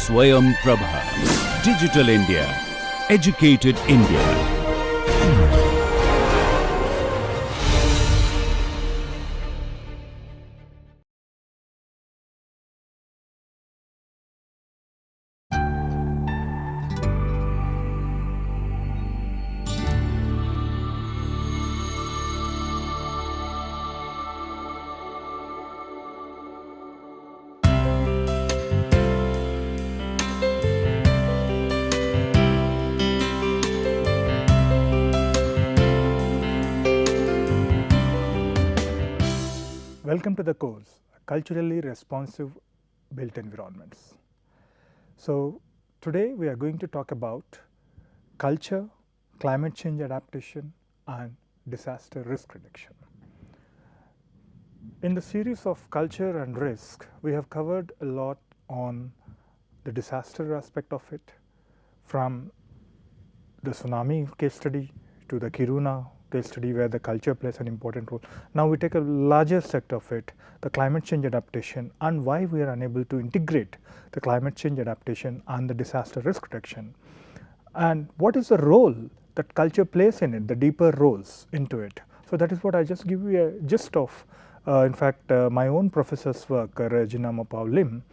Swayam Prabha. Digital India. Educated India. Welcome to the course, Culturally Responsive Built Environments. So, today we are going to talk about culture, climate change adaptation and disaster risk reduction. In the series of culture and risk, we have covered a lot on the disaster aspect of it, from the tsunami case study to the Kiruna case study where the culture plays an important role. Now we take a larger set of it, the climate change adaptation and why we are unable to integrate the climate change adaptation and the disaster risk reduction. And what is the role that culture plays in it, the deeper roles into it. So that is what I just give you a gist of, in fact, my own professor's work, Regina Mopau Lim.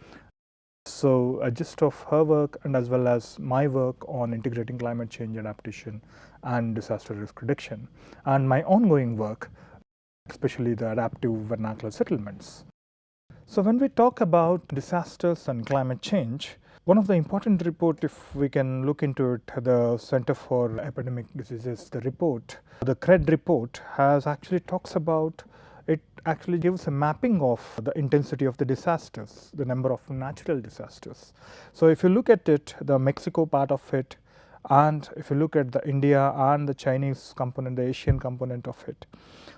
So a gist of her work and as well as my work on integrating climate change adaptation and disaster risk reduction, and my ongoing work, especially the adaptive vernacular settlements. So when we talk about disasters and climate change, one of the important report, if we can look into it, the Center for Epidemic Diseases, the report, the CRED report has actually talks about, it actually gives a mapping of the intensity of the disasters, the number of natural disasters. So if you look at it, the Mexico part of it, and if you look at the India and the Chinese component, the Asian component of it.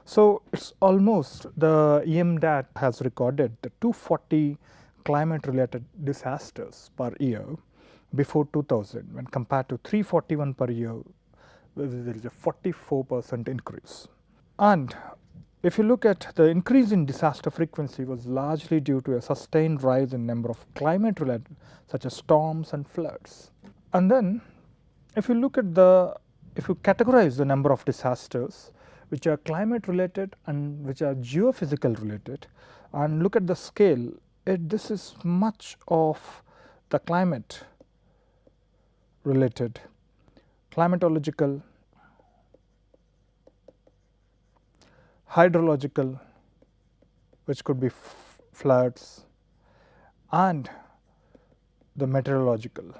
So it's almost, the EMDAT has recorded the 240 climate related disasters per year before 2000 when compared to 341 per year, there is a 44% increase. And if you look at the increase in disaster frequency was largely due to a sustained rise in number of climate related such as storms and floods. And then if you look at if you categorize the number of disasters which are climate related and which are geophysical related and look at the scale, this is much of the climate related, climatological, hydrological, which could be floods, and the meteorological.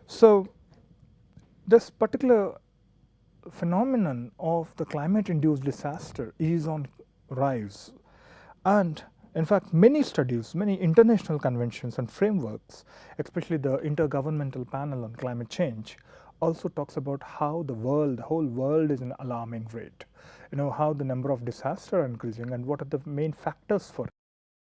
So this particular phenomenon of the climate induced disaster is on rise, and in fact many studies, many international conventions and frameworks, especially the Intergovernmental Panel on Climate Change, also talks about how the whole world is in alarming rate. How the number of disasters are increasing and what are the main factors for it.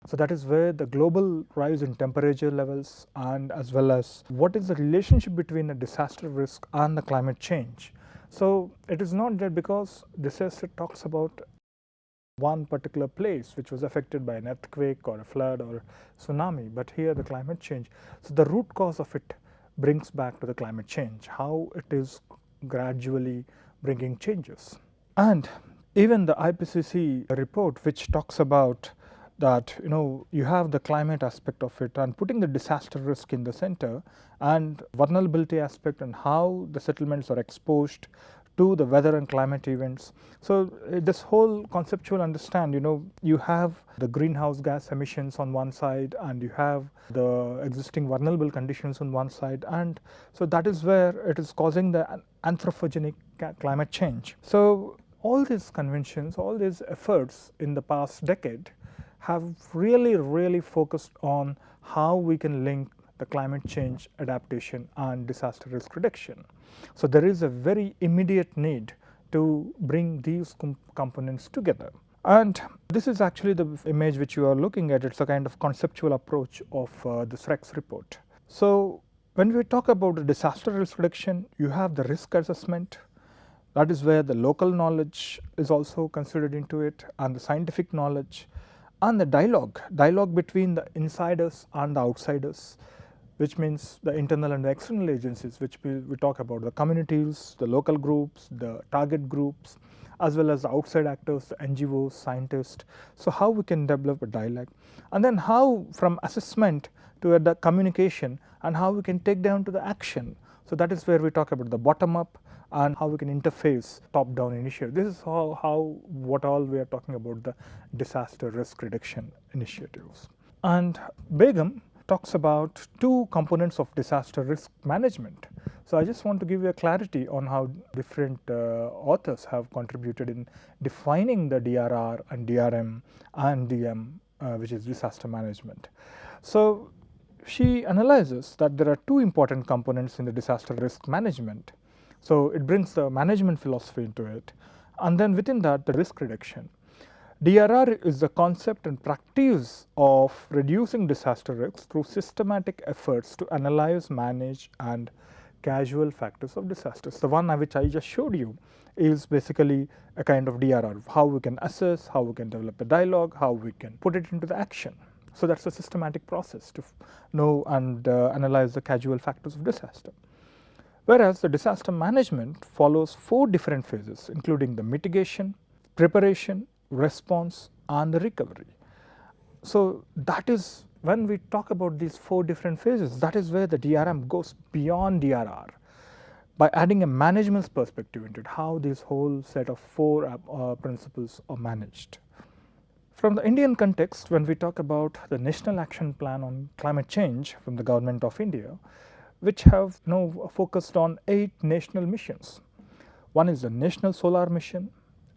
So that is where the global rise in temperature levels and as well as what is the relationship between the disaster risk and the climate change. So it is not that because disaster talks about one particular place which was affected by an earthquake or a flood or tsunami, but here the climate change. So the root cause of it brings back to the climate change, how it is gradually bringing changes. And even the IPCC report which talks about that you have the climate aspect of it and putting the disaster risk in the center and vulnerability aspect and how the settlements are exposed to the weather and climate events. So this whole conceptual understand, you have the greenhouse gas emissions on one side and you have the existing vulnerable conditions on one side, and so that is where it is causing the anthropogenic climate change. So all these conventions, all these efforts in the past decade have really focused on how we can link the climate change adaptation and disaster risk reduction. So there is a very immediate need to bring these components together. And this is actually the image which you are looking at. It's a kind of conceptual approach of this REX report. So when we talk about the disaster risk reduction, you have the risk assessment. That is where the local knowledge is also considered into it, and the scientific knowledge, and the dialogue between the insiders and the outsiders. which means the internal and the external agencies, which we talk about the communities, the local groups, the target groups, as well as the outside actors, the NGOs, scientists. So how we can develop a dialogue, and then how from assessment to the communication, and how we can take down to the action. So that is where we talk about the bottom up and how we can interface top down initiative. This is how what all we are talking about, the disaster risk reduction initiatives. And Begum talks about two components of disaster risk management. So I just want to give you a clarity on how different authors have contributed in defining the DRR and DRM and DM, which is disaster management. So she analyzes that there are two important components in the disaster risk management. So it brings the management philosophy into it, and then within that the risk reduction. DRR is the concept and practice of reducing disaster risks through systematic efforts to analyze, manage and casual factors of disasters. The one which I just showed you is basically a kind of DRR, how we can assess, how we can develop a dialogue, how we can put it into the action. So that's a systematic process to know and analyze the casual factors of disaster. Whereas the disaster management follows 4 different phases, including the mitigation, preparation, response and the recovery. So that is when we talk about these 4 different phases, that is where the DRM goes beyond DRR by adding a management perspective into it, how this whole set of 4 principles are managed. From the Indian context, when we talk about the National Action Plan on Climate Change from the Government of India, which have focused on 8 national missions. One is the National Solar Mission,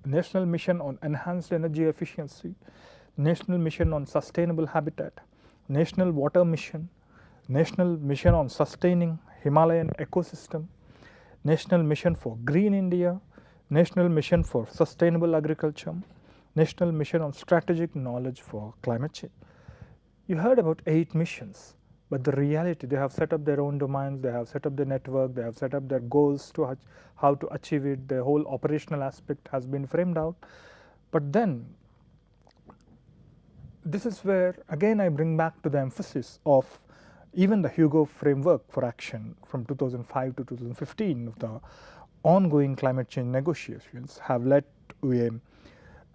National Mission on Enhanced Energy Efficiency, National Mission on Sustainable Habitat, National Water Mission, National Mission on Sustaining Himalayan Ecosystem, National Mission for Green India, National Mission for Sustainable Agriculture, National Mission on Strategic Knowledge for Climate Change. You heard about 8 missions, but the reality, they have set up their own domains, they have set up their network, they have set up their goals to how to achieve it, the whole operational aspect has been framed out. But then this is where again I bring back to the emphasis of even the Hugo framework for action from 2005 to 2015 of the ongoing climate change negotiations have led to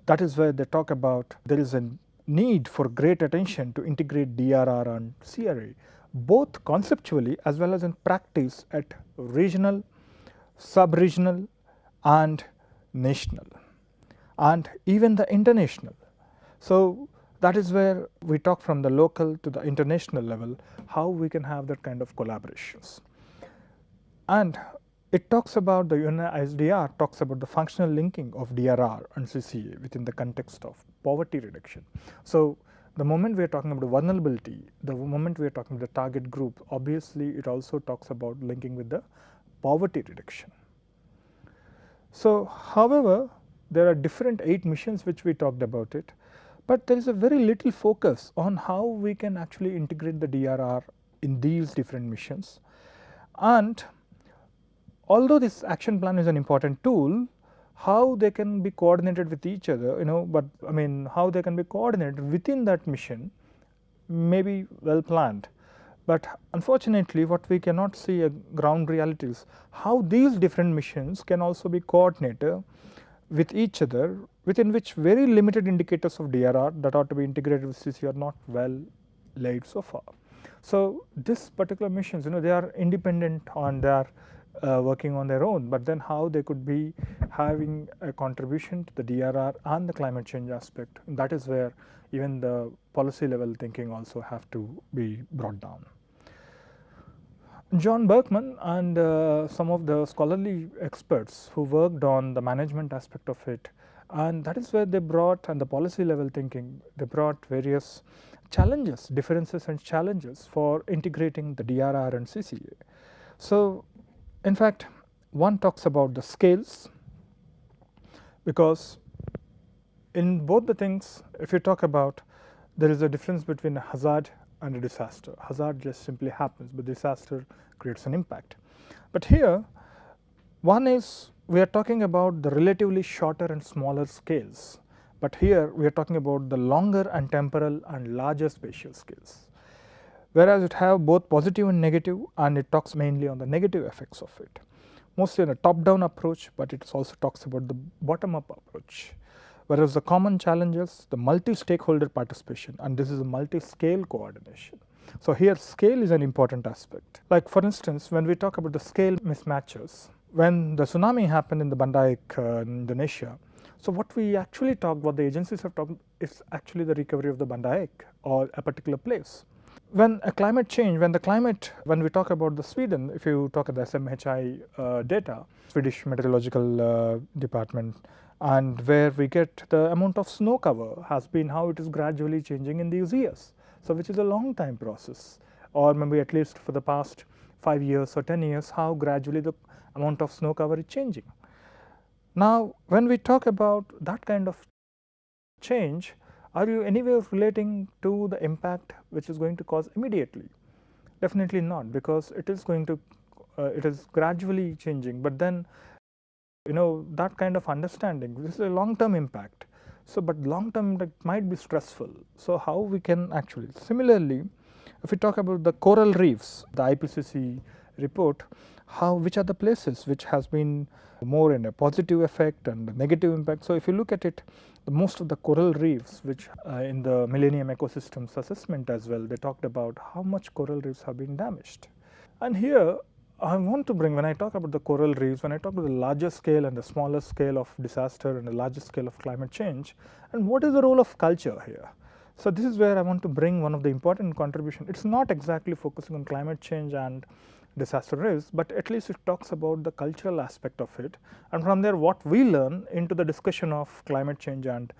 that is where they talk about there is a need for great attention to integrate DRR and CRA, both conceptually as well as in practice at regional, sub-regional and national and even the international. So that is where we talk from the local to the international level, how we can have that kind of collaborations. And it talks about the UNISDR talks about the functional linking of DRR and CCA within the context of poverty reduction. So the moment we are talking about the vulnerability, the moment we are talking about the target group, obviously it also talks about linking with the poverty reduction. So however, there are different 8 missions which we talked about it, but there is a very little focus on how we can actually integrate the DRR in these different missions. And although this action plan is an important tool, how they can be coordinated with each other, but I mean how they can be coordinated within that mission may be well planned. But unfortunately what we cannot see a ground reality is how these different missions can also be coordinated with each other, within which very limited indicators of DRR that ought to be integrated with CC are not well laid so far. So this particular missions, they are independent and they are working on their own, but then how they could be having a contribution to the DRR and the climate change aspect, that is where even the policy level thinking also have to be brought down. John Berkman and some of the scholarly experts who worked on the management aspect of it, and that is where they brought, and the policy level thinking, they brought various challenges, differences and challenges for integrating the DRR and CCA. So in fact, one talks about the scales, because in both the things, if you talk about, there is a difference between a hazard and a disaster. Hazard just simply happens, but disaster creates an impact. But here, one is we are talking about the relatively shorter and smaller scales, but here we are talking about the longer and temporal and larger spatial scales. whereas it have both positive and negative, and it talks mainly on the negative effects of it. Mostly in a top-down approach, but it also talks about the bottom-up approach. Whereas the common challenges, the multi-stakeholder participation, and this is a multi-scale coordination. So here scale is an important aspect. Like for instance, when we talk about the scale mismatches, when the tsunami happened in the Banda Aceh, Indonesia, so what we actually talked, what the agencies have talked, is actually the recovery of the Banda Aceh or a particular place. When a climate change, when we talk about the Sweden, if you talk at the SMHI data, Swedish Meteorological Department, and where we get the amount of snow cover has been how it is gradually changing in these years. So which is a long time process, or maybe at least for the past 5 years or 10 years, how gradually the amount of snow cover is changing. Now when we talk about that kind of change, are you anywhere relating to the impact which is going to cause immediately? Definitely not, because it is going to it is gradually changing, but then that kind of understanding, this is a long term impact. So but long term impact might be stressful. So how we can actually, similarly, if we talk about the coral reefs, the IPCC report, which are the places which has been more in a positive effect and a negative impact. So if you look at it, most of the coral reefs, which in the Millennium Ecosystems Assessment as well, they talked about how much coral reefs have been damaged. And here I want to bring, when I talk about the coral reefs, when I talk about the larger scale and the smaller scale of disaster and the larger scale of climate change, and what is the role of culture here? So this is where I want to bring one of the important contributions. It's not exactly focusing on climate change and disaster risk, but at least it talks about the cultural aspect of it, and from there what we learn into the discussion of climate change and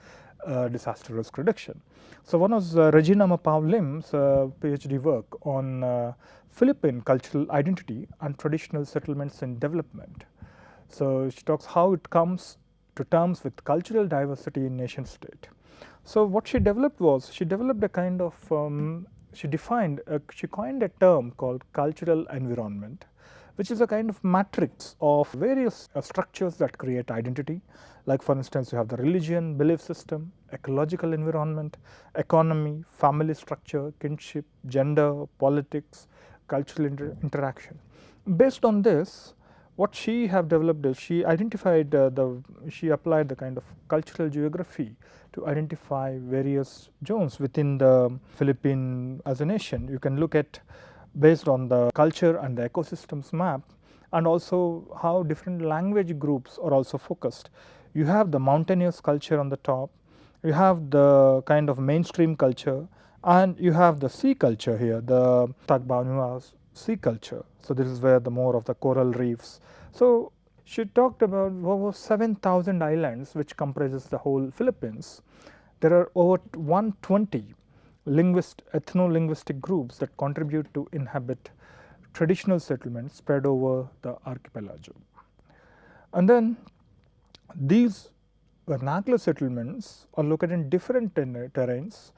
disaster risk reduction. So one was Regina Mapavlim's PhD work on Philippine cultural identity and traditional settlements in development. So she talks how it comes to terms with cultural diversity in nation state. So what she developed was, she developed a kind of she coined a term called cultural environment, which is a kind of matrix of various structures that create identity. Like for instance, you have the religion, belief system, ecological environment, economy, family structure, kinship, gender, politics, cultural interaction. Based on this, what she have developed is she identified she applied the kind of cultural geography to identify various zones within the Philippines as a nation. You can look at based on the culture and the ecosystems map, and also how different language groups are also focused. You have the mountainous culture on the top, you have the kind of mainstream culture, and you have the sea culture here, the Tagbanua's sea culture. So this is where the more of the coral reefs. So she talked about over 7,000 islands which comprises the whole Philippines. There are over 120 ethno-linguistic groups that contribute to inhabit traditional settlements spread over the archipelago. And then these vernacular settlements are located in different terrains,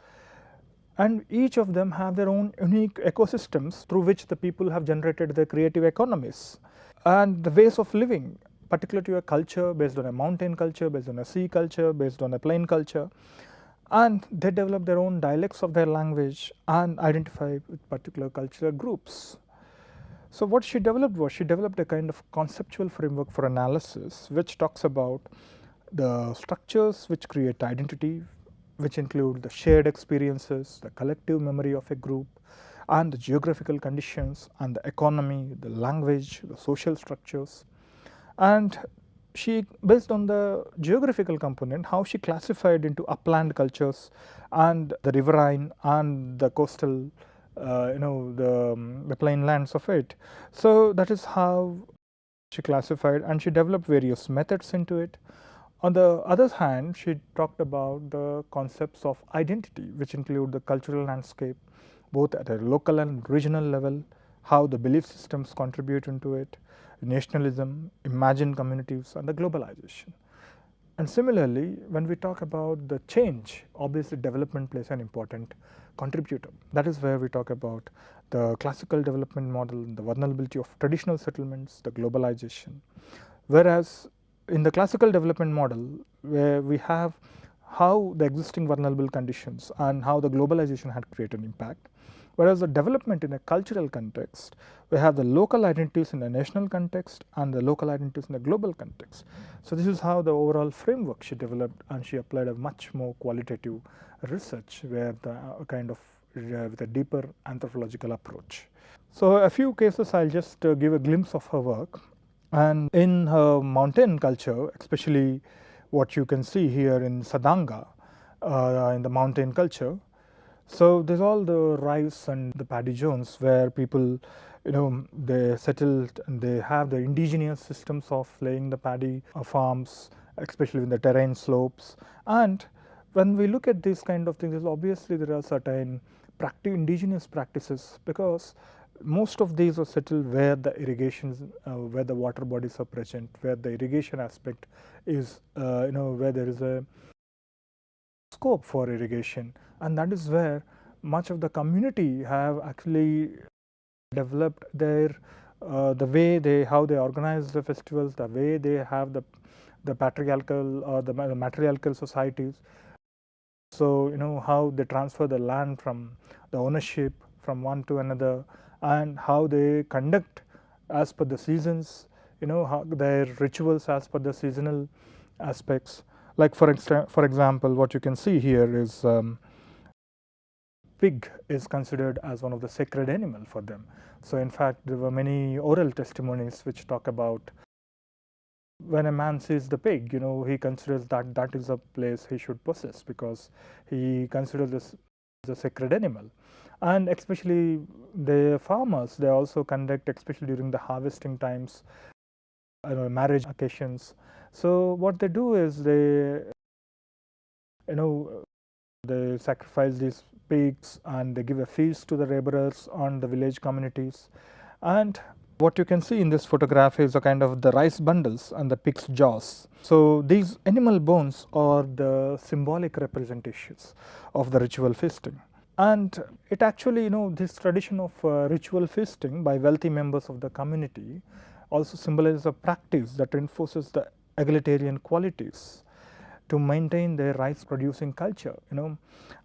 and each of them have their own unique ecosystems through which the people have generated their creative economies and the ways of living, particularly to a culture based on a mountain culture, based on a sea culture, based on a plain culture, and they develop their own dialects of their language and identify with particular cultural groups. So what she developed was, she developed a kind of conceptual framework for analysis which talks about the structures which create identity, which include the shared experiences, the collective memory of a group, and the geographical conditions, and the economy, the language, the social structures. And she, based on the geographical component, how she classified into upland cultures and the riverine and the coastal, the plain lands of it. So that is how she classified, and she developed various methods into it. On the other hand, she talked about the concepts of identity, which include the cultural landscape, both at a local and regional level, how the belief systems contribute into it, nationalism, imagined communities, and the globalization. And similarly, when we talk about the change, obviously development plays an important contributor. That is where we talk about the classical development model, the vulnerability of traditional settlements, the globalization. Whereas in the classical development model, where we have how the existing vulnerable conditions and how the globalization had created an impact, Whereas the development in a cultural context, we have the local identities in a national context and the local identities in a global context. So this is how the overall framework she developed, and she applied a much more qualitative research where the kind of with a deeper anthropological approach. So a few cases I'll just give a glimpse of her work. And in her mountain culture, especially what you can see here in Sadanga, in the mountain culture, so there's all the rice and the paddy zones where people, they settled and they have the indigenous systems of laying the paddy farms, especially in the terrain slopes. And when we look at these kind of things, obviously there are certain indigenous practices, because most of these are settled where the irrigation, where the water bodies are present, where the irrigation aspect is, where there is a scope for irrigation, and that is where much of the community have actually developed their the way how they organize the festivals, the way they have the patriarchal or the matriarchal societies. So how they transfer the land from the ownership from one to another, and how they conduct as per the seasons, how their rituals as per the seasonal aspects. Like for example, what you can see here is pig is considered as one of the sacred animal for them. So in fact, there were many oral testimonies which talk about when a man sees the pig, he considers that is a place he should possess, because he considers this as a sacred animal. And especially the farmers, they also conduct, especially during the harvesting times, marriage occasions. So what they do is they sacrifice these pigs and they give a feast to the laborers on the village communities. And what you can see in this photograph is a kind of the rice bundles and the pig's jaws. So these animal bones are the symbolic representations of the ritual feasting. And it actually, this tradition of ritual feasting by wealthy members of the community also symbolizes a practice that reinforces the egalitarian qualities to maintain their rice producing culture,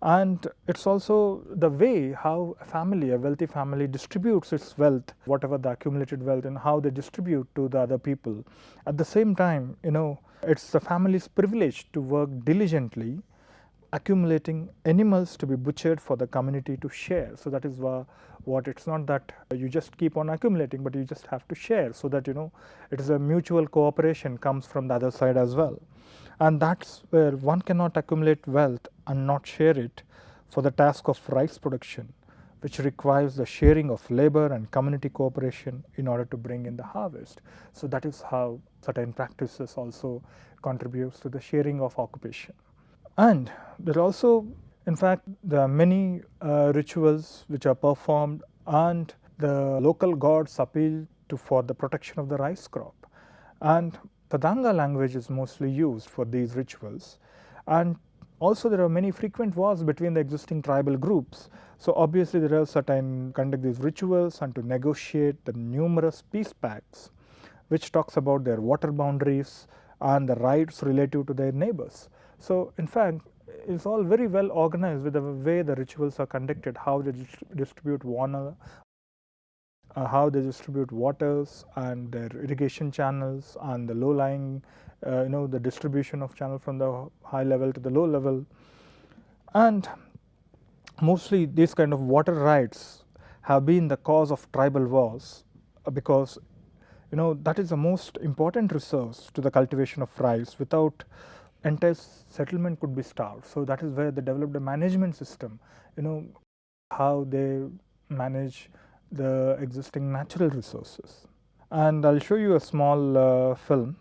and it's also the way how a wealthy family distributes its wealth, whatever the accumulated wealth, and how they distribute to the other people. At the same time, it's the family's privilege to work diligently accumulating animals to be butchered for the community to share. So that is what it's not that you just keep on accumulating, but you just have to share, so that it is a mutual cooperation comes from the other side as well. And that's where one cannot accumulate wealth and not share it for the task of rice production, which requires the sharing of labor and community cooperation in order to bring in the harvest. So that is how certain practices also contributes to the sharing of occupation. And there are also, in fact, there are many rituals which are performed, and the local gods appeal for the protection of the rice crop. And Tadanga language is mostly used for these rituals. And also there are many frequent wars between the existing tribal groups. So obviously there are certain conduct these rituals and to negotiate the numerous peace pacts, which talks about their water boundaries and the rights relative to their neighbors. So in fact, it's all very well organized with the way the rituals are conducted, how they distribute water, how they distribute waters and their irrigation channels, and the low-lying, the distribution of channel from the high level to the low level. And mostly these kind of water rights have been the cause of tribal wars, because that is the most important resource to the cultivation of rice. Without, entire settlement could be starved. So that is where they developed a management system, how they manage the existing natural resources. And I'll show you a small film.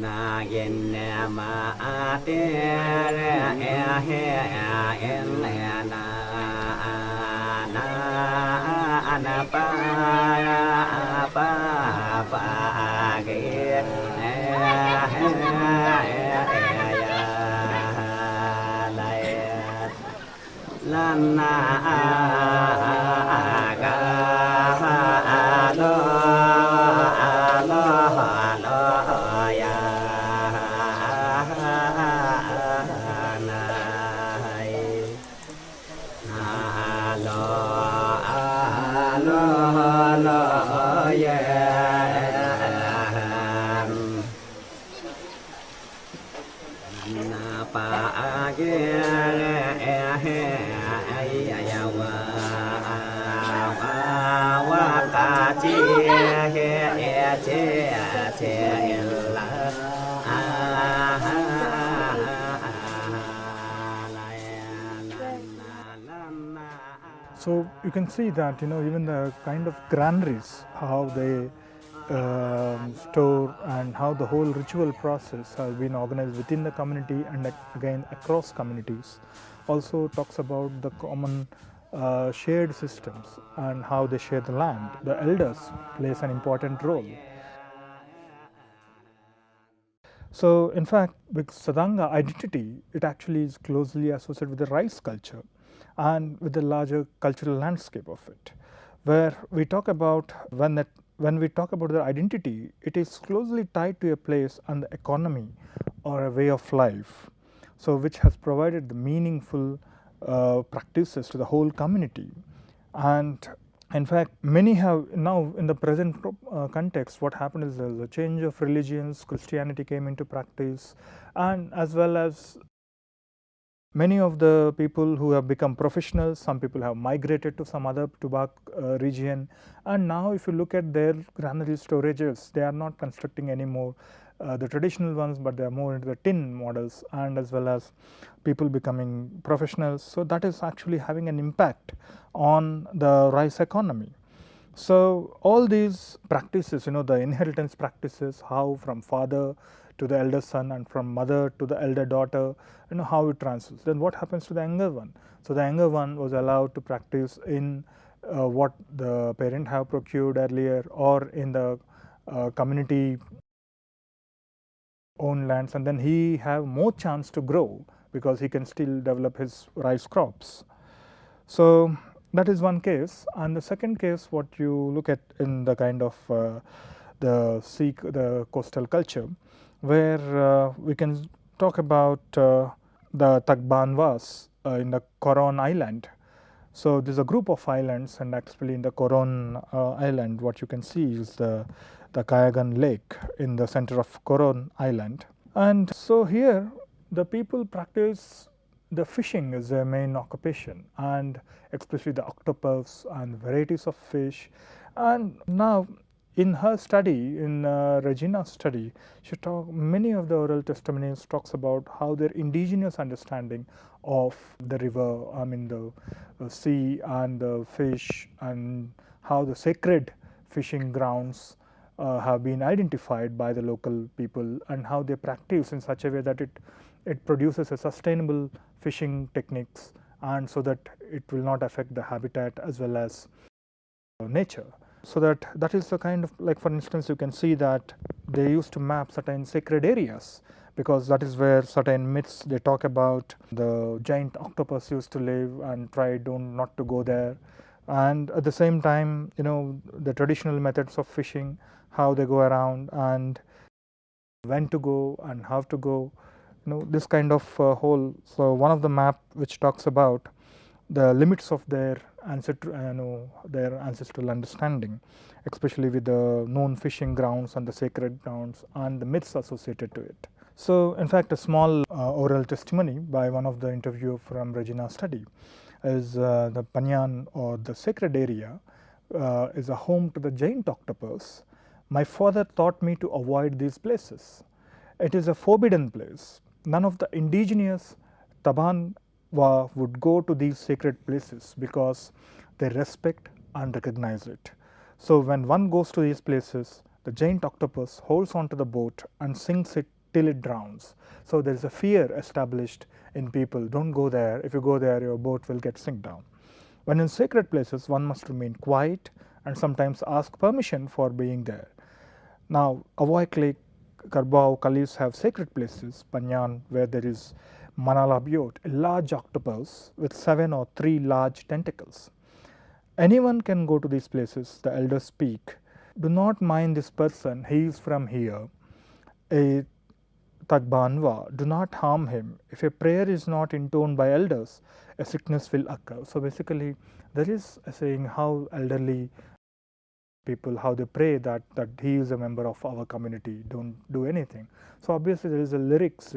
นาเย็นเนมาอาเตเรเอเฮเอลนานาอนาปาปาปาเกเอเฮยาลายลันนากาโลโลโลยานาโลโลโลยานาปาเกเอเฮยาวาวากาจิเฮเอเจเจลาSo you can see that even the kind of granaries, how they store and how the whole ritual process has been organized within the community and again across communities. Also talks about the common shared systems and how they share the land. The elders plays an important role. So in fact, with Sadanga identity, it actually is closely associated with the rice culture and with the larger cultural landscape of it, where we talk about when we talk about their identity, it is closely tied to a place and the economy or a way of life, so which has provided the meaningful practices to the whole community. And in fact, many have now in the present context, what happened is there was a change of religions, Christianity came into practice, and as well as many of the people who have become professionals, some people have migrated to some other Tubak region, and now if you look at their granary storages, they are not constructing anymore the traditional ones, but they are more into the tin models, and as well as people becoming professionals. So that is actually having an impact on the rice economy. So all these practices, the inheritance practices, how from father to the elder son and from mother to the elder daughter, how it transfers. Then what happens to the younger one? So the younger one was allowed to practice in what the parent have procured earlier, or in the community own lands, and then he have more chance to grow because he can still develop his rice crops. So that is one case. And the second case, what you look at in the kind of the coastal culture, where we can talk about the Tagbanwas in the Coron Island. So there's a group of islands, and actually in the Coron Island, what you can see is the Kayagan Lake in the center of Coron Island. And so here the people practice the fishing as their main occupation, and especially the octopus and varieties of fish. And now in her study, in Regina's study, many of the oral testimonies talks about how their indigenous understanding of the river, the sea and the fish, and how the sacred fishing grounds have been identified by the local people, and how they practice in such a way that it produces a sustainable fishing techniques, and so that it will not affect the habitat as well as nature. So that is the kind of, like for instance, you can see that they used to map certain sacred areas, because that is where certain myths they talk about the giant octopus used to live, and try not to go there. And at the same time, the traditional methods of fishing, how they go around and when to go and how to go, this kind of whole. So one of the map which talks about the limits of their ancestral understanding, especially with the known fishing grounds and the sacred grounds and the myths associated to it. So in fact, a small oral testimony by one of the interviewer from Regina's study is the Panyan, or the sacred area, is a home to the giant octopus. My father taught me to avoid these places. It is a forbidden place. None of the indigenous Tabanwa would go to these sacred places because they respect and recognize it. So when one goes to these places, the giant octopus holds onto the boat and sinks it till it drowns. So there is a fear established in people. Don't go there. If you go there, your boat will get sink down. When in sacred places, one must remain quiet and sometimes ask permission for being there. Now, Avoy Lake, Karbao, Kalis have sacred places, Panyan, where there is Manalabiot, a large octopus with 7 or 3 large tentacles. Anyone can go to these places, the elders speak. Do not mind this person, he is from here. A Tagbanwa, do not harm him. If a prayer is not intoned by elders, a sickness will occur. So basically, there is a saying how elderly people, how they pray that he is a member of our community, don't do anything. So obviously there is a lyrics,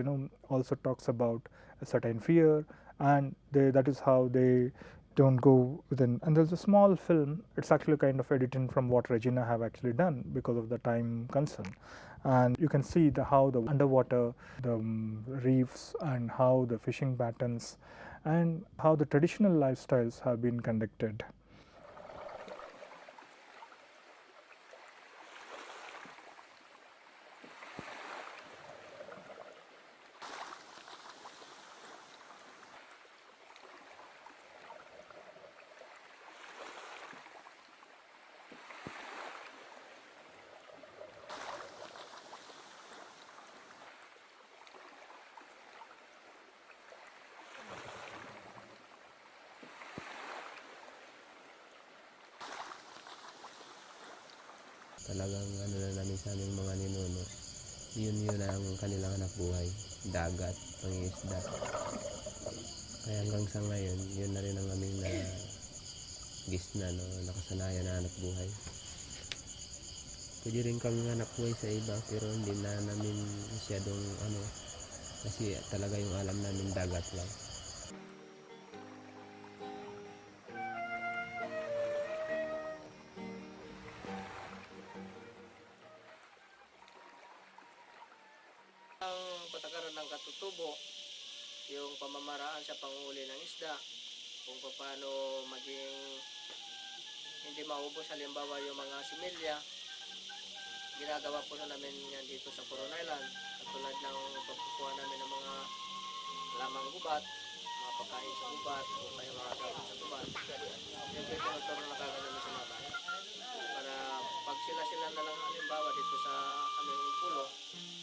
also talks about a certain fear, and that is how they don't go within. And there's a small film, it's actually kind of edited from what Regina have actually done because of the time concern. And you can see how the underwater, the reefs, and how the fishing patterns, and how the traditional lifestyles have been conducted. Talagang ano na namin sa aming mga ninuno, yun ang kanilang anak buhay, dagat, pangingisda. Kaya hanggang sa ngayon, yun na rin ang aming nakasanayan na anak buhay. Pwede rin kami anak buhay sa iba, pero hindi na namin masyadong kasi talaga yung alam namin dagat lang. Ang patakaran ng katutubo, yung pamamaraan sa panghuli ng isda, kung paano maging hindi maubos halimbawa yung mga similya. Ginagawa po na namin yan dito sa Coron Island, katulad ng pagkukuha namin ng mga lamang gubat, mga pagkain sa gubat, o kaya mga gamit sa gubat. Siyempre tinuturo na kagad namin sa mga bayan para pag sila na lang halimbawa dito sa aming pulo,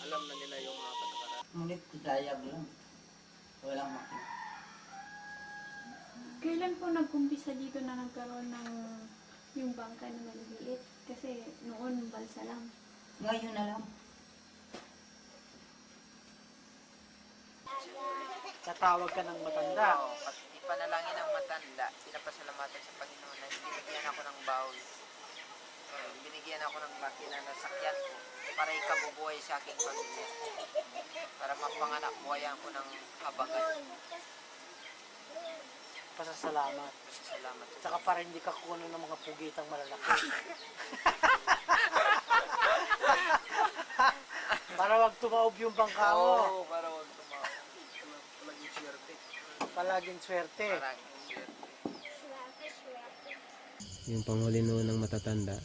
alam na nila yung mga patakaran. Ngunit dayag lang. Walang makina. Kailan po nag-umpisa dito na nagkaroon ng yung bangka na maliliit? Kasi noon balsa lang. Ngayon na lang. Tatawag ka ng matanda. Ipanalangin ng matanda, pinapasalamatan sa Panginoon na binigyan ako ng bawl. Binigyan ako ng makina na sakyan ko para ikabubuhay sa aking pamilya. Para mapanganak buhayan ko ng habagat. Pasasalamat. Pasasalamat. Saka para hindi ka kuno ng mga pugitang malalaki. Para wag tumaob yung bangka mo. Oo, para wag tumawa. Palaging swerte. Palaging swerte. Palaging swerte. Yung panghuli noon ng matatanda,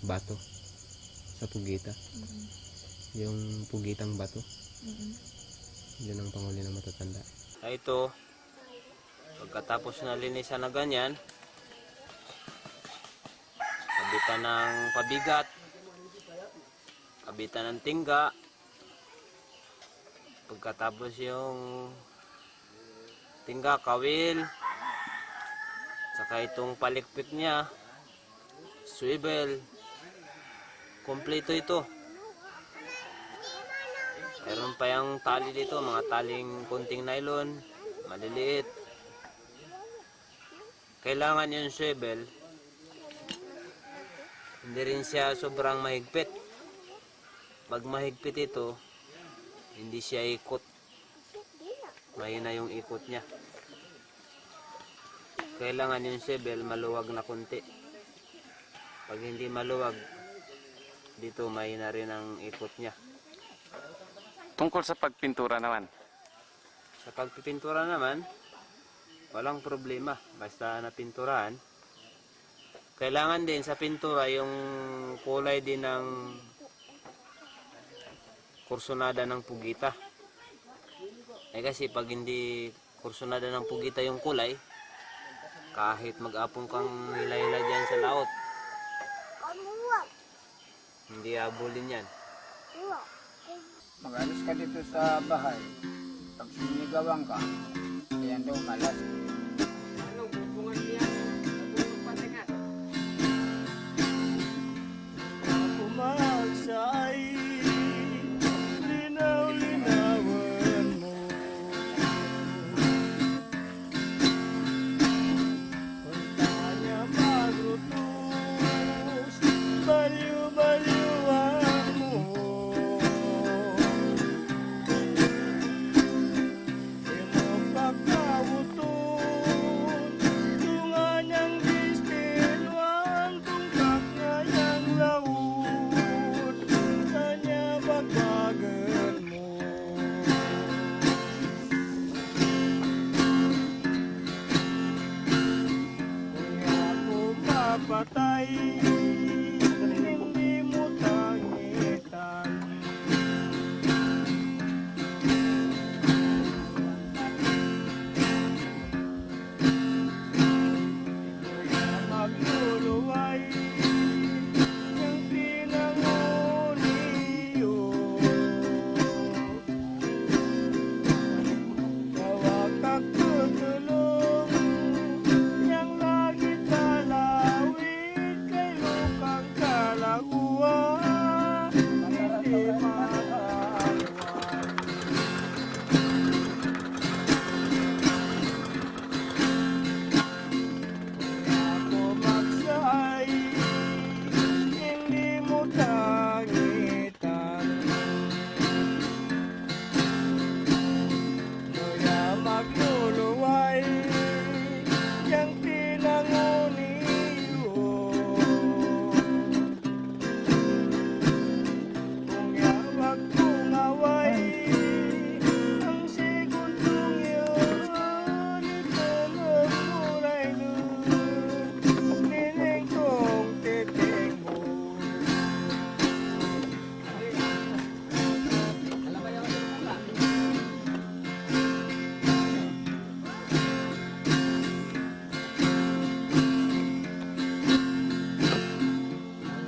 bato sa pugita. Yung pugitang bato. Yun ang panghuli ng matatanda. Ito, pagkatapos na linisan na ganyan, kabitan ng pabigat, kabitan ng tingga, pagkatapos yung tingga, kawil, saka itong palikpik niya, swivel, kompleto ito. Meron pa yung tali dito, mga taling kunting nylon, maliliit. Kailangan yung swivel, hindi rin siya sobrang mahigpit. Pag mahigpit ito, hindi siya ikot. Mahina yung ikot niya. Kailangan yung swivel maluwag na kunti. Pag hindi maluwag, dito mahina rin ang ikot niya. Tungkol sa pagpintura naman. Sa pagpipintura naman, walang problema. Basta napinturahan. Kailangan din sa pintura yung kulay din ng kursunada ng pugita. Kasi pag hindi kursunada ng pugita yung kulay, kahit mag-apong kang hila-hila dyan sa laot, hindi abulin yan. Mag-alis ka dito sa bahay. Pag sinigawan ka, yan daw malas. Ano, bubungan niya? Nabungan patingat. Kumagsay, linaw-linawan mo. Pagkanya magrutos, baliw-baliwan mo. Imo pagkawuton, tunganyang distilwan, tungkap ngayang laut, kanya bagbagan mo. Kung ako mapatay, hindi mo tangitan. Magluluway ng pinanguniyo. Tawag kag tutulong, yang lagi talawid, kay lukang kalaguwa, hindi makawan. Ako magsay, hindi mo tangitan. Kuya magluluway, yang pinanguniyo. Kung yawag kong away, ang segundong yun, ipalumuray nun, nining kong titing mo.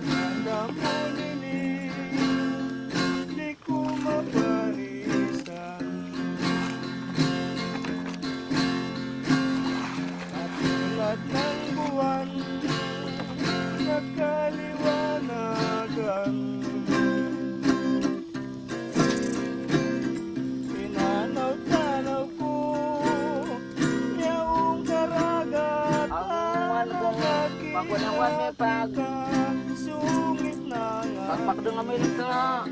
Handa mo nining, di ko maparisan. Katulad ng buwan, nagkaliwanagan. Pinanaw-tanaw ko, yaong karagat, Pagwanang-wan pag sungit na nga. pagpakdong amilit ka nga.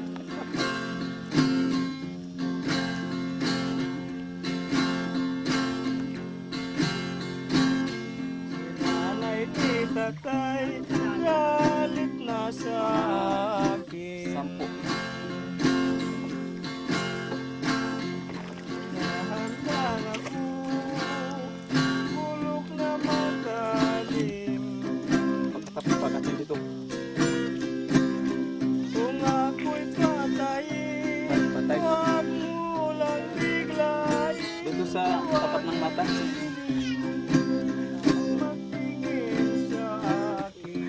Nanay ni tatay, galit na sa akin. 10. Nahandang ako, bulok na magalim. Pagkatapos pa natin dito. Kung ako'y patayin, Patay. huwag mo lang biglayin. Dito sa tapat ng mata. Magtingin sa akin.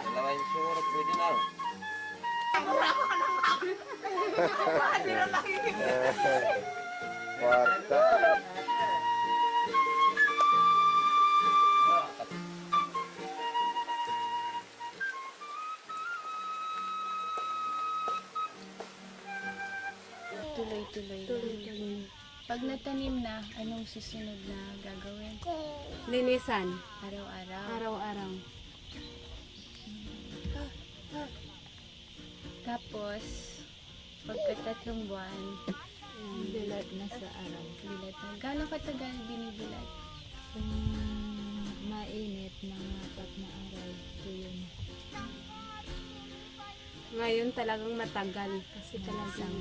Dalawa yung surot, pwede na. Kwarta. Tuloy-tuloy. Pag natanim na, anong susunod na gagawin? Linisan. Araw-araw. Araw-araw. Tapos, pagka 3 buwan, Bilat na sa araw. bilat na. Gano'ng katagal binibilat? Kung mainit, mga 4 na araw. So yun. Ngayon talagang matagal. Kasi talagang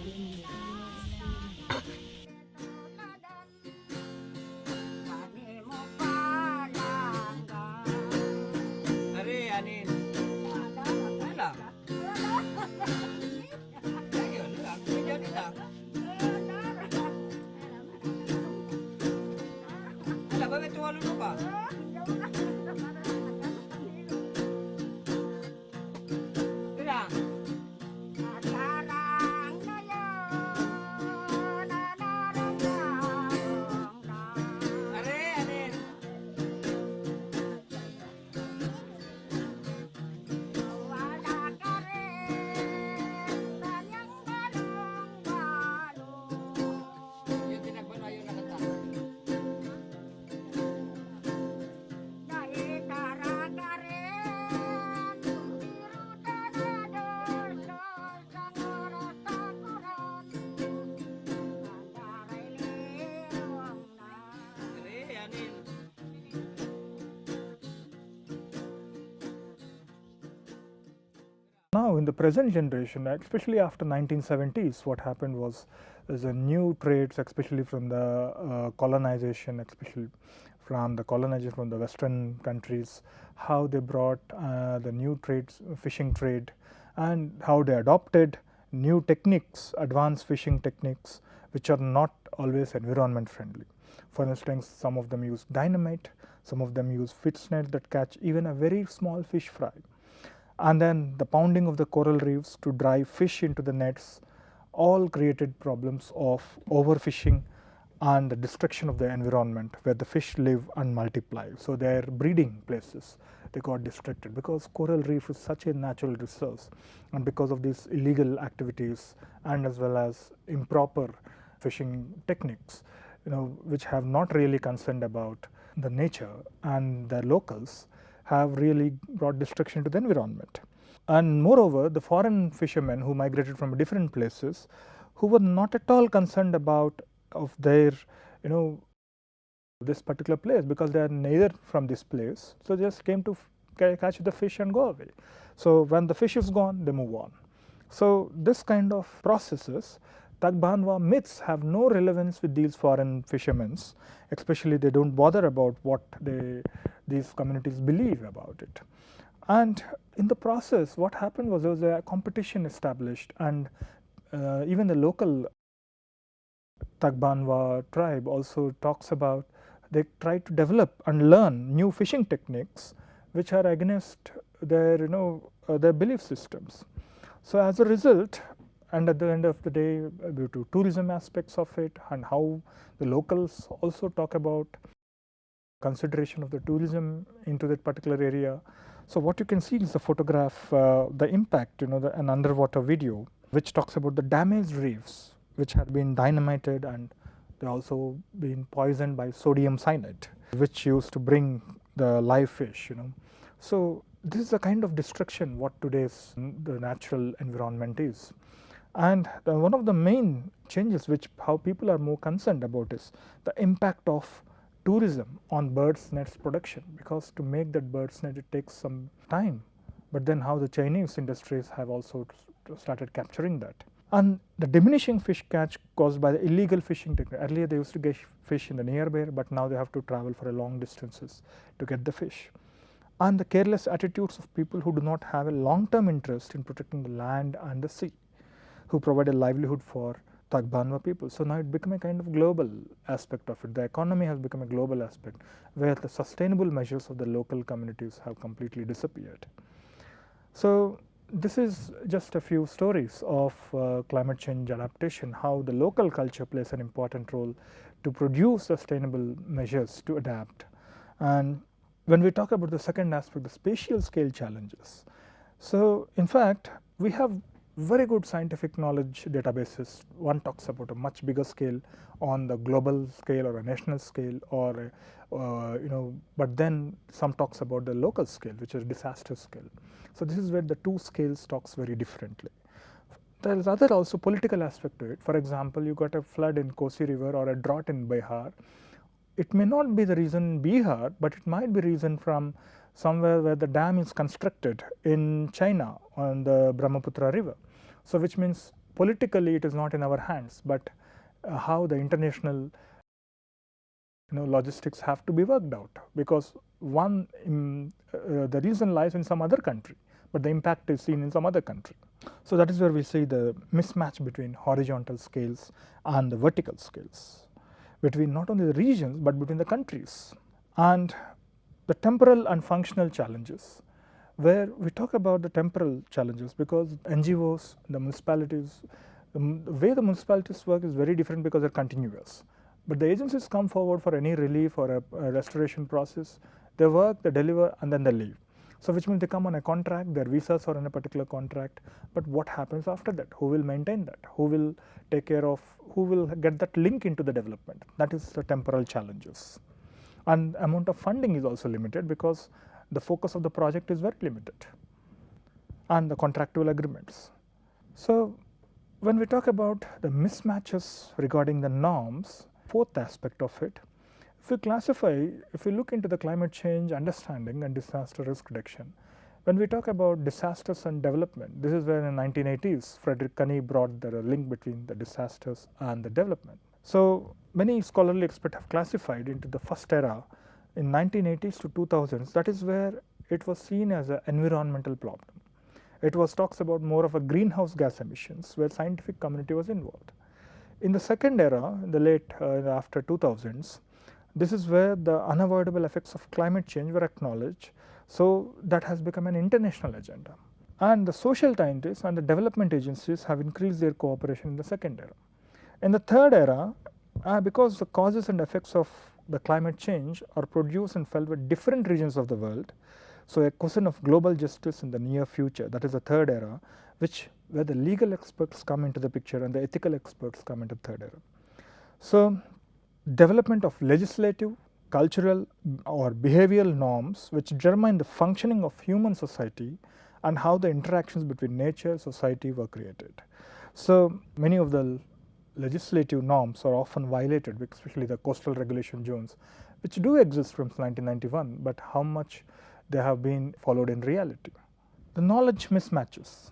now in the present generation, especially after 1970s, what happened was there's a new trades, especially from the colonization, especially from the colonization from the Western countries, how they brought the new trades, fishing trade, and how they adopted new techniques, advanced fishing techniques, which are not always environment friendly. For instance, some of them use dynamite, some of them use fish nets that catch even a very small fish fry. And then the pounding of the coral reefs to drive fish into the nets all created problems of overfishing and the destruction of the environment where the fish live and multiply. So their breeding places, they got destructed because coral reef is such a natural resource, and because of these illegal activities and as well as improper fishing techniques, which have not really concerned about the nature and the locals, have really brought destruction to the environment. And moreover, the foreign fishermen who migrated from different places, who were not at all concerned about of their this particular place, because they are neither from this place, so they just came to catch the fish and go away. So when the fish is gone, they move on. So this kind of processes, Tagbanwa myths have no relevance with these foreign fishermen, especially they don't bother about what these communities believe about it. And in the process, what happened was there was a competition established, and even the local Tagbanwa tribe also talks about they try to develop and learn new fishing techniques which are against their their belief systems. So as a result, and at the end of the day, due to tourism aspects of it and how the locals also talk about consideration of the tourism into that particular area. So what you can see is the photograph, the impact, an underwater video which talks about the damaged reefs which had been dynamited, and they also been poisoned by sodium cyanide, which used to bring the live fish. So this is the kind of destruction what today's the natural environment is. And one of the main changes which how people are more concerned about is the impact of tourism on birds' nest production, because to make that bird's nest it takes some time, but then how the Chinese industries have also started capturing that. And the diminishing fish catch caused by the illegal fishing technique. Earlier they used to get fish in the nearby, but now they have to travel for a long distances to get the fish. And the careless attitudes of people who do not have a long-term interest in protecting the land and the sea, who provide a livelihood for Tagbanwa people. So now it become a kind of global aspect of it. The economy has become a global aspect where the sustainable measures of the local communities have completely disappeared. So this is just a few stories of climate change adaptation, how the local culture plays an important role to produce sustainable measures to adapt. And when we talk about the second aspect, the spatial scale challenges. So in fact, we have very good scientific knowledge databases. One talks about a much bigger scale on the global scale or a national scale, or but then some talks about the local scale, which is disaster scale. So this is where the two scales talks very differently. There is other also political aspect to it. For example, you got a flood in Kosi River or a drought in Bihar. It may not be the reason in Bihar, but it might be reason from somewhere where the dam is constructed in China on the Brahmaputra river. So which means politically it is not in our hands, but how the international logistics have to be worked out, because the reason lies in some other country, but the impact is seen in some other country. So that is where we see the mismatch between horizontal scales and the vertical scales, between not only the regions but between the countries. And the temporal and functional challenges, where we talk about the temporal challenges, because NGOs, the municipalities, the way the municipalities work is very different because they are continuous. But the agencies come forward for any relief or a restoration process, they work, they deliver, and then they leave. So which means they come on a contract, their visas are on a particular contract, but what happens after that? Who will maintain that? Who will take care of, who will get that link into the development? That is the temporal challenges. And amount of funding is also limited because the focus of the project is very limited, and the contractual agreements. So when we talk about the mismatches regarding the norms, fourth aspect of it, if we classify, if we look into the climate change understanding and disaster risk reduction, When we talk about disasters and development, this is where in the 1980s Frederick Cunney brought the link between the disasters and the development. So many scholarly experts have classified into the first era in 1980s to 2000s. That is where it was seen as an environmental problem. It was talks about more of a greenhouse gas emissions where scientific community was involved. In the second era, in the late after 2000s, this is where the unavoidable effects of climate change were acknowledged. So that has become an international agenda. And the social scientists and the development agencies have increased their cooperation in the second era. In the third era, because the causes and effects of the climate change are produced and felt with different regions of the world, so a question of global justice in the near future, that is the third era, where the legal experts come into the picture and the ethical experts come into the third era. So development of legislative, cultural or behavioral norms which determine the functioning of human society and how the interactions between nature and society were created. So many of the legislative norms are often violated, especially the coastal regulation zones, which do exist from 1991, but how much they have been followed in reality. The knowledge mismatches.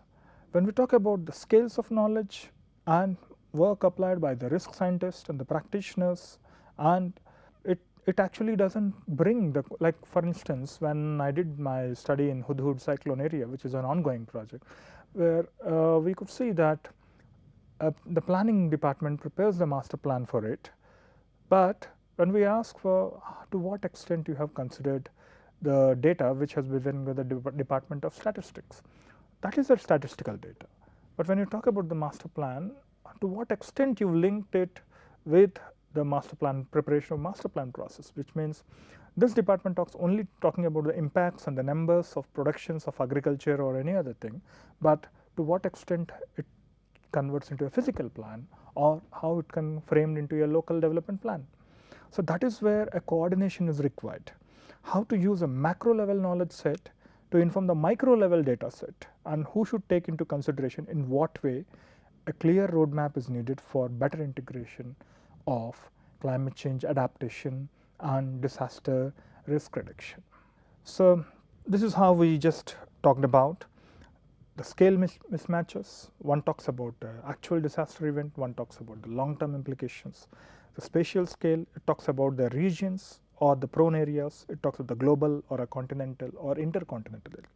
When we talk about the scales of knowledge and work applied by the risk scientists and the practitioners, and it actually doesn't bring the, like for instance, when I did my study in Hudhud cyclone area, which is an ongoing project, where we could see that the planning department prepares the master plan for it, but when we ask for to what extent you have considered the data which has been given with the Department of Statistics, that is the statistical data. But when you talk about the master plan, to what extent you linked it with the master plan preparation of master plan process, which means this department only talking about the impacts and the numbers of productions of agriculture or any other thing, but to what extent it converts into a physical plan or how it can framed into a local development plan. So that is where a coordination is required. How to use a macro level knowledge set to inform the micro level data set, and who should take into consideration in what way a clear roadmap is needed for better integration of climate change adaptation and disaster risk reduction. So this is how we just talked about the scale mismatches. One talks about the actual disaster event, one talks about the long-term implications. The spatial scale, it talks about the regions or the prone areas, it talks about the global or a continental or intercontinental area.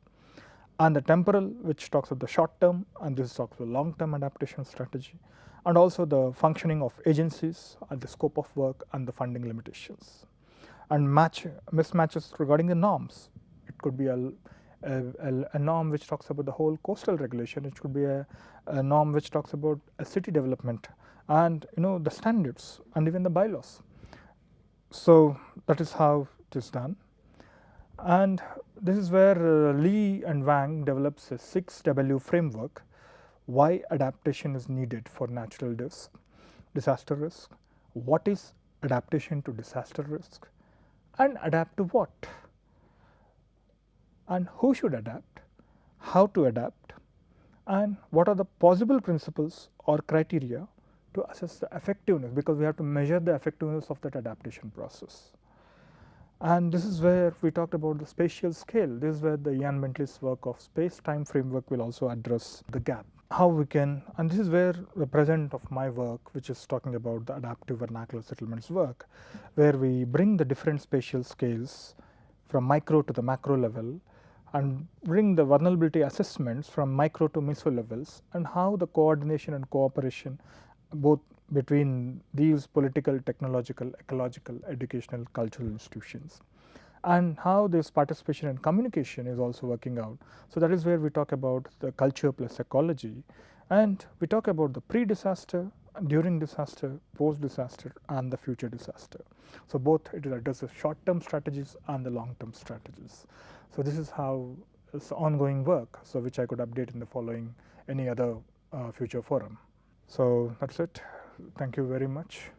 And the temporal, which talks about the short term, and this talks about long term adaptation strategy, and also the functioning of agencies and the scope of work and the funding limitations. And mismatches regarding the norms. It could be a norm which talks about the whole coastal regulation, it could be a norm which talks about a city development and the standards and even the bylaws. So that is how it is done. And this is where Lee and Wang develops a 6W framework, why adaptation is needed for natural disaster risk, what is adaptation to disaster risk, and adapt to what, and who should adapt, how to adapt, and what are the possible principles or criteria to assess the effectiveness, because we have to measure the effectiveness of that adaptation process. And this is where we talked about the spatial scale. This is where the Ian Bentley's work of space-time framework will also address the gap. How we can, and this is where the present of my work, which is talking about the adaptive vernacular settlements work, where we bring the different spatial scales from micro to the macro level and bring the vulnerability assessments from micro to meso levels, and how the coordination and cooperation both between these political, technological, ecological, educational, cultural institutions, and how this participation and communication is also working out. So that is where we talk about the culture plus ecology, and we talk about the pre-disaster, during disaster, post-disaster, and the future disaster. So both it addresses short-term strategies and the long-term strategies. So this is how it's ongoing work, so which I could update in the following any other future forum. So that's it. Thank you very much.